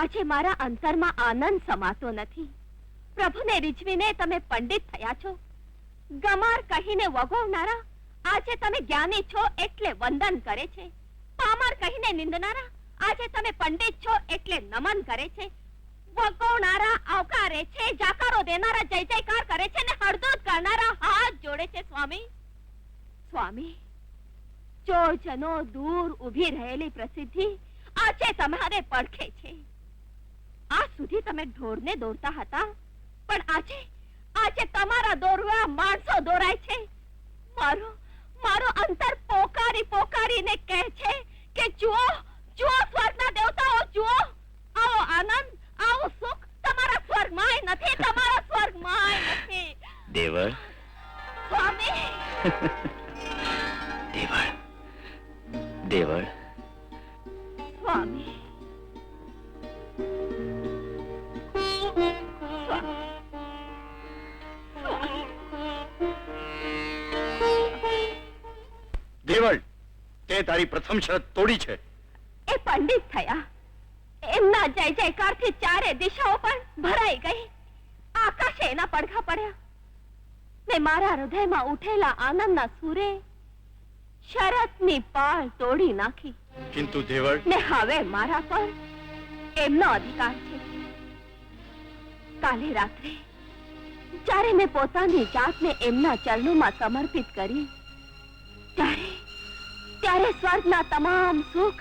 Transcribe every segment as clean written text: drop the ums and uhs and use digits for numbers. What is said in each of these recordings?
આજે મારા અંતરમાં આનંદ સમાતો નથી. પ્રભુને રીઝવીને તમે પંડિત થયા છો. ગમાર કહીને વગોવનારા આજે તમે જ્ઞાની છો એટલે વંદન કરે છે. પામર કહીને નિંદનારા આજે તમે પંડિત છો એટલે નમન કરે છે. વગોવનારા આવકારે છે, જાકારો દેનારા જય જયકાર કરે છે, ને હળદૂત કરનારા હાથ જોડે છે. સ્વામી સ્વામી, જોજનો દૂર ઊભી રહેલી પ્રસિદ્ધિ આજે તમારે પડખે છે. આજ સુધી તમે ઢોરને દોરતા હતા, પણ આજે આજે તમારા દોરવા માણસો દોરાય છે. મારો અંતર પોકારી પોકારીને કહે છે કે જુઓ જુઓ, સ્વર્ગના દેવતાઓ જુઓ, આવો આનંદ, આવો સુખ તમારા સ્વર્ગમાં નથી, તમારા સ્વર્ગમાં નથી. દેવળ, સ્વામી દેવળ, દેવળ, સ્વામી દેવળ, તે તારી પ્રથમ શરત તોડી છે. એ પંડિત થયા, એમના જય જયકારથી ચારે દિશાઓ પણ ભરાઈ ગઈ. આકાશે એના પડઘા પડ્યા ને મારા હૃદયમાં ઉઠેલા આનંદના સૂરે શરતની પાળ તોડી નાખી. કિંતુ દેવળ, ને હવે મારા પર એમનો અધિકાર છે. કાલે રાત્રે જ્યારે મેં પોતાની જાતને એમના ચરણોમાં સમર્પિત કરી, ત્યારે સ્વર્ગના તમામ સુખ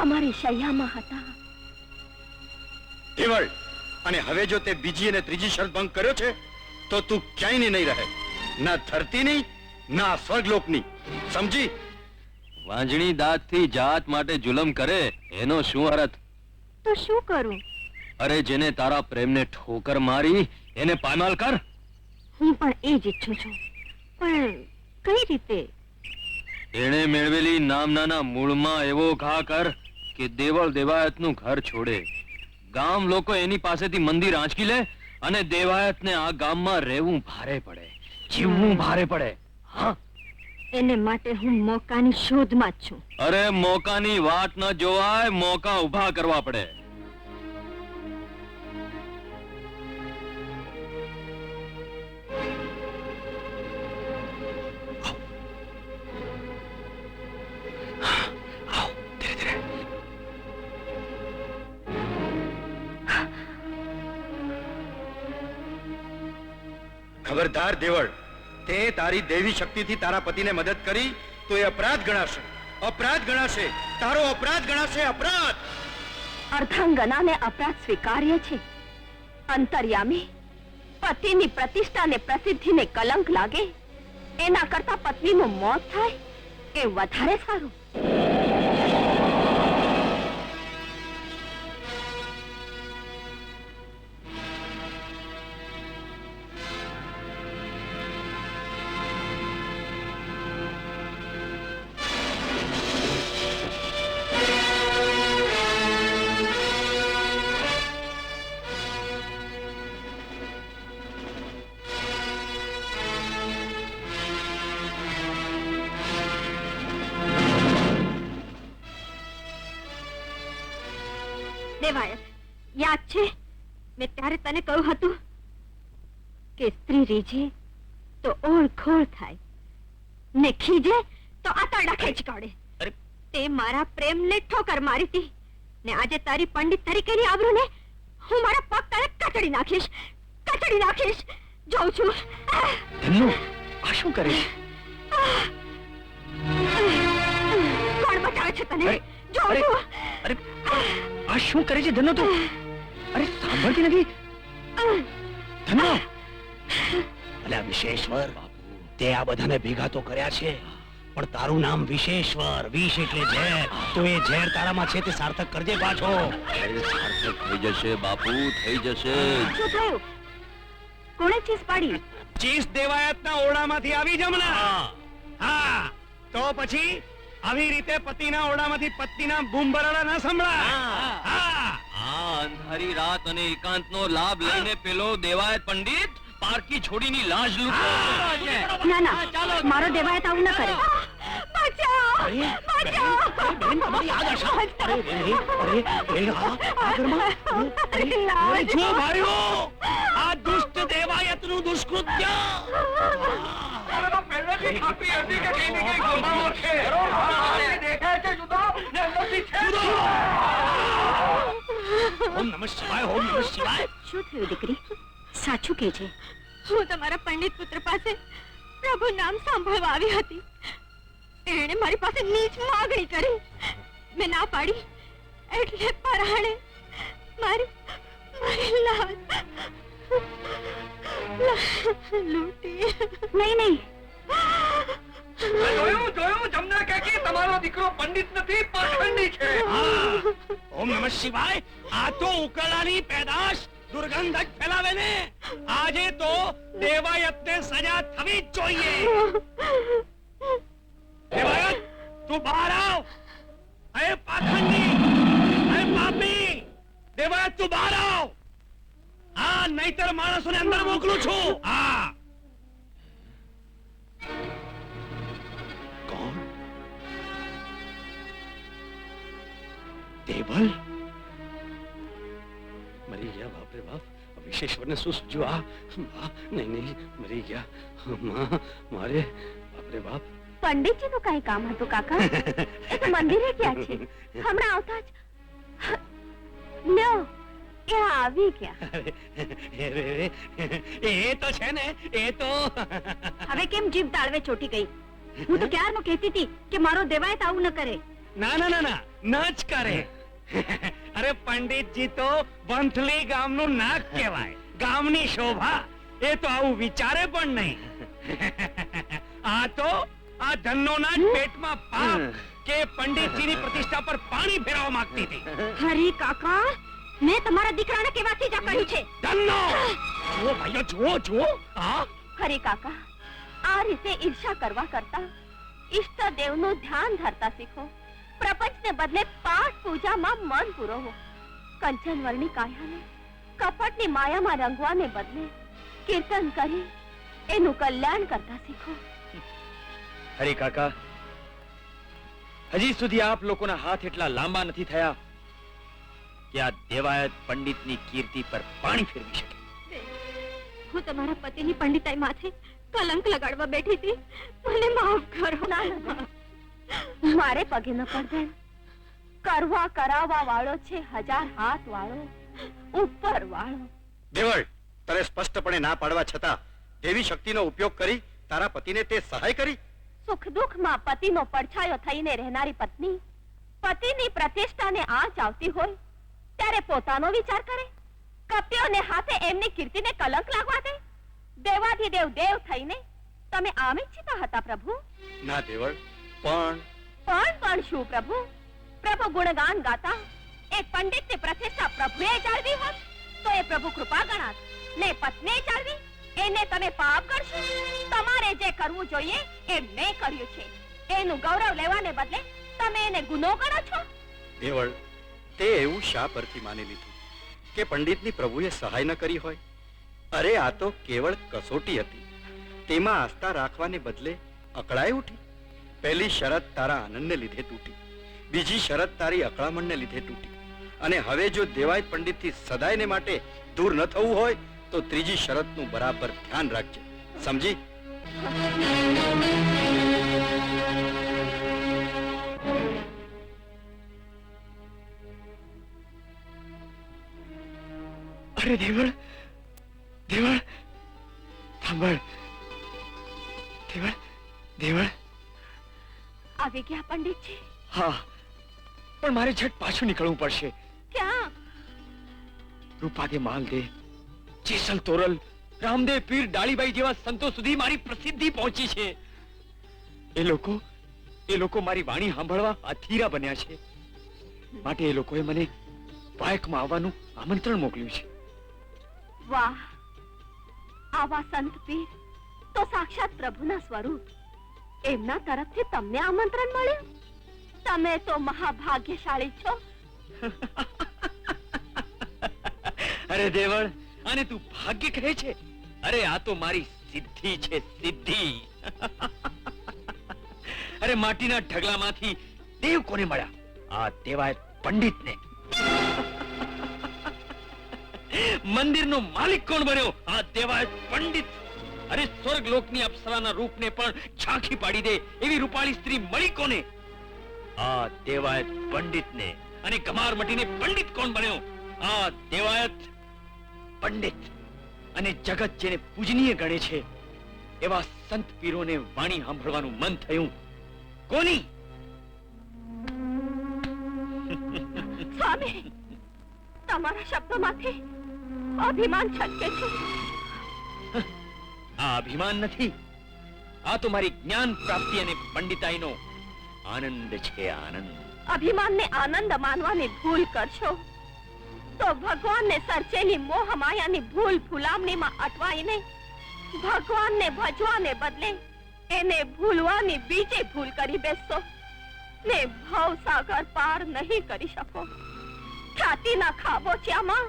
અમારી શૈયામાં હતા. દેવળ, અને હવે જો તે બીજી અને ત્રીજી શરત ભંગ કર્યો છે તો તું ક્યાંય નહીં રહે, ના ધરતીની ના સ્વર્ગલોકની. સમજી? વાંજણી દાંતથી જાત માટે જુલમ કરે એનો શું અર્થ? તો શું કરું? અરે, જેને તારા પ્રેમને ઠોકર મારી એને પાયમાલ કર. હું પણ એ જ ઈચ્છું છું, પણ કઈ રીતે? એણે મેળવેલી નામનાના મૂળમાં એવો ઘા કર કે દેવળ દેવાયતનું ઘર છોડે. ગામ લોકો એની પાસેથી મંદિર આંચકી લે અને દેવાયતને આ ગામમાં રહેવું ભારે પડે, જીવવું ભારે પડે. હા, એને માટે હું મોકાની શોધમાં જ છું. અરે, મોકાની વાત ન જોવાય, મોકા ઉભા કરવા પડે. ખબરદાર દેવળ, તે તારી દેવી શક્તિથી તારા પતિને મદદ કરી તો એ અપરાધ ગણાશે, અપરાધ ગણાશે, તારો અપરાધ ગણાશે, અપરાધ. અર્ધાંગનાને અપરાધ સ્વીકાર્ય છે. અંતર્યામી, પતિની પ્રતિષ્ઠા ને પ્રસિદ્ધિને કલંક લાગે એના કરતા પત્નીનું મોત થાય એ વધારે સારું. દેવાયત, યાદ છે મેં ત્યારે તને કહ્યું હતું કે સ્ત્રી રીઝે તો ઓળખોળ થાય ને ખીજે તો આતરડા ખેંચ કાઢે. તે મારા પ્રેમને ઠોકર મારી હતી ને આજે તારી પંડિત તરીકેની આબરૂને હું મારા પગ તળે કચડી નાખીશ, કચડી નાખીશ. જોઉં છું. આ શું કરે છે? કોણ બચાવે છે તને? જોઉં છું. અરે, આ શું કરે છે ધનો? તું અરે સાંભળતી નથી? ધનો, અલ્યા વિશેશ્વર, તે આ બધાને ભેગા તો કર્યા છે, પણ તારું નામ વિશેશ્વર, વિષ એટલે ઝેર. તો એ ઝેર તારામાં છે તે સાર્થક કરજે પાછો. સાર્થક થઈ જશે બાપુ, થઈ જશે. શું થયું? કોણે ચીસ પાડી? ચીસ દેવાયતના ઓરડામાંથી આવી જમણા. હા, તો પછી આવી રીતે પતિના ઓરડામાંથી પત્નીના બૂમ બરાડા ના સંભળાય. હા, આ અંધારી રાત અને એકાંતનો લાભ લઈને પેલો દેવાયત પંડિત પારકી છોડીની લાજ લૂંટતો. ના ના, મારો દેવાયત આવું ન કરે. બચાવ! અરે, બેન, તમારી આ દશા. અરે, આ ઘરમાં, અરે, જુઓ ભાઈઓ, આ દુષ્ટ દેવાયતનું દુષ્કૃત્ય. ઓમ નમઃ શિવાય, ઓમ નમઃ શિવાય. શું થયું દીકરી? સાચું કે છે. હું તમારા પંડિત પુત્ર પાસે પ્રભુ નામ સાંભળવા આવી હતી. એણે મારી પાસે નીચ માગણી કરી. મેં ના પાડી એટલે પરાણે મારી લાશ લૂંટી. નહીં જોયું જમના કાકી, તમારો દીકરો પંડિત નથી, પાખંડી છે. હા, ઓમ નમઃ શિવાય. આ તો ઉકરડાની પેદાશ દુર્ગંધ જ ફેલાવે ને. આજે તો દેવાયતને સજા થવી જ જોઈએ. દેવાયત, તું બહાર આવ. અરે પાખંડી, અરે પાપી, દેવાયત તું બહાર આવ. આ નહીતર માણસોને અંદર મોકલું છું. હા. કોણ? દેવલ? મરી ગયા. બાપરે બાપ, વિશેશ્વરને શું સૂચ્યું? નહીં, મરી ગયા. મારે બાપરે બાપ. પંડિતજીનું કઈ કામ હતું કાકા? એ તો મંદિરે ગયા છે. હમણાં આવતા જ લ્યો, એ આવી ગયા. એ તો છે ને, એ તો. હવે કેમ જીભ તાળવે ચોટી ગઈ? હું તો ક્યારનો કહેતી હતી કે મારો દેવાયત આવું ન કરે. ના, ન જ કરે. અરે પંડિતજી તો વંથલી ગામનું નાક કહેવાય, ગામની શોભા. એ તો આવું વિચારે પણ નહીં. આ તો આ ધનોના જ પેટમાં પાપ કે પંડિતજીની પ્રતિષ્ઠા પર પાણી ફેરવવા માંગતી હતી. હરી કાકા, મેં તમારા દીકરાને કેવાથી જ આ કહ્યું છે. ધનનો જુઓ ભાઈઓ, જુઓ. હા, હરી કાકા, આ રીતે ઈર્ષા કરવા કરતા ઈષ્ટદેવનું ધ્યાન ધરતા શીખો. પ્રપંચને બદલે પાઠ પૂજામાં મન પુરોવો. કંચન વર્ણી કાયાને કપટની માયામાં રંગવાને બદલે કીર્તન કરી એનું કલ્યાણ કરતા શીખો. હરી કાકા, હજી સુધી આપ લોકોના હાથ એટલા લાંબા નથી થયા કે આ દેવાયત પંડિતની કીર્તિ પર પાણી ફેરવી શકે. હું તમારા પતિની પંડિતાઈ માથે કલંક લગાડવા બેઠી હતી. મને માફ કરો. મારે પગે ન પડે. કરવા કરાવવા વાળો છે 1000 હાથ વાળો, ઉપર વાળો. દેવળ, તારે સ્પષ્ટપણે ના પાડવા છતાં દેવી શક્તિનો ઉપયોગ કરી તારા પતિને તે સહાય કરી. સુખ દુઃખમાં પતિનો પડછાયો થઈને રહેનારી પત્ની પતિની પ્રતિષ્ઠાને આંચ આવતી હોય ત્યારે પોતાનો વિચાર કરે. કપ્યોને હાથે એમની કીર્તિને કલંક લાગવા દે. દેવાધિદેવ દેવ થઈને તમે આમ ઈચ્છતા હતા પ્રભુ? ના દેવળ, પણ શું પ્રભુ? પ્રભુ ગુણગાન ગાતા એક પંડિતની પ્રતિષ્ઠા પ્રભુએ જાળવી હોત તો એ પ્રભુ કૃપા ગણાત. ને પત્નીએ જાળવી એને તમે પાપ ગણશો. તમારે જે કરવું જોઈએ એ મેં કર્યું છે. એનું ગૌરવ લેવાને બદલે તમે એને ગુનો ગણો છો. દેવળ, તે એવું શા પરથી માની લીધું કે પંડિતની પ્રભુએ સહાય ન કરી હોય? અરે આ તો કેવળ કસોટી હતી. તેમાં આસ્થા રાખવાને બદલે અકળાઈ ઉઠી. પહેલી શરત તારા આનંદને લીધે તૂટી, બીજી શરત તારી અકળામણને લીધે તૂટી, અને હવે જો દેવાયત પંડિતથી સદાયને માટે દૂર ન થવું હોય તો ત્રીજી શરતનું બરાબર ધ્યાન રાખજે. સમજી? અરે દેવળ, સાંભળ. દેવળ આવી ગયા પંડિતજી? હા, પણ મારે ઝટ પાછું નીકળવું પડશે. ક્યાં? રૂપાદે માલદે, જેસલ તોરલ, રામદેવ પીર, ડાળીબાઈ જેવા સંતો સુધી મારી પ્રસિદ્ધિ પહોંચી છે. એ લોકો મારી વાણી સાંભળવા અધીરા બન્યા છે. માટે એ લોકોએ મને વાયકમાં આવવાનું આમંત્રણ મોકલ્યું છે. વાહ, આવા સંત પીર તો સાક્ષાત પ્રભુના સ્વરૂપ. એમના તરફથી તમને આમંત્રણ મળ્યું? તમે તો મહાભાગ્યશાળી છો. અરે દેવળ, આને તું ભાગ્ય કહે છે? અરે આ તો મારી સિદ્ધિ છે, સિદ્ધિ. અરે માટીના ઢગલામાંથી દેવ કોને મળ્યા? આ દેવાયત પંડિતને. મંદિરનો માલિક કોણ બન્યો? આ દેવાયત પંડિત. અરે સ્વર્ગલોકની અપ્સરાના રૂપને પણ ઝાંખી પાડી દે એવી રૂપાળી સ્ત્રી મળી કોને? આ દેવાયત પંડિતને. અને ગમાર મટીને પંડિત કોણ બન્યો? આ દેવાયત પંડિત. અને જગત જેને પૂજનીય ગણે છે એવા સંત પીરોને વાણી સાંભળવાનું મન થયું કોની? સ્વામી, તમારા શબ્દોમાંથી અભિમાન છલકે છે. આ અભિમાન નથી, આ તો મારી જ્ઞાન પ્રાપ્તિ અને પંડિતાઈનો આનંદ છે. આનંદ. અભિમાનને આનંદ માનવાની ભૂલ કરશો તો ભગવાનને સર્જેલી મોહ માયાની ભૂલ ભૂલામણીમાં અટવાઈને ભગવાનને ભજવાને બદલે એને ભૂલવાની બીજી ભૂલ કરી બેસશો ને ભવસાગર પાર નહીં કરી શકો. ખ્યાતિના ખાબોચિયામાં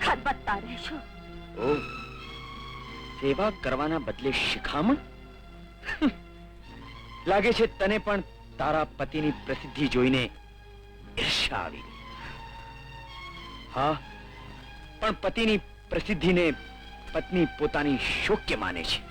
ખરબતતા રહેશો. ઓ, સેવા કરવાના બદલે શિખામણ? લાગે છે તને પણ તારા પતિની પ્રસિદ્ધિ જોઈને ઈર્ષ્યા આવી. હા, પણ પતિની પ્રસિદ્ધિને પત્ની પોતાની શોક્ય માને છે.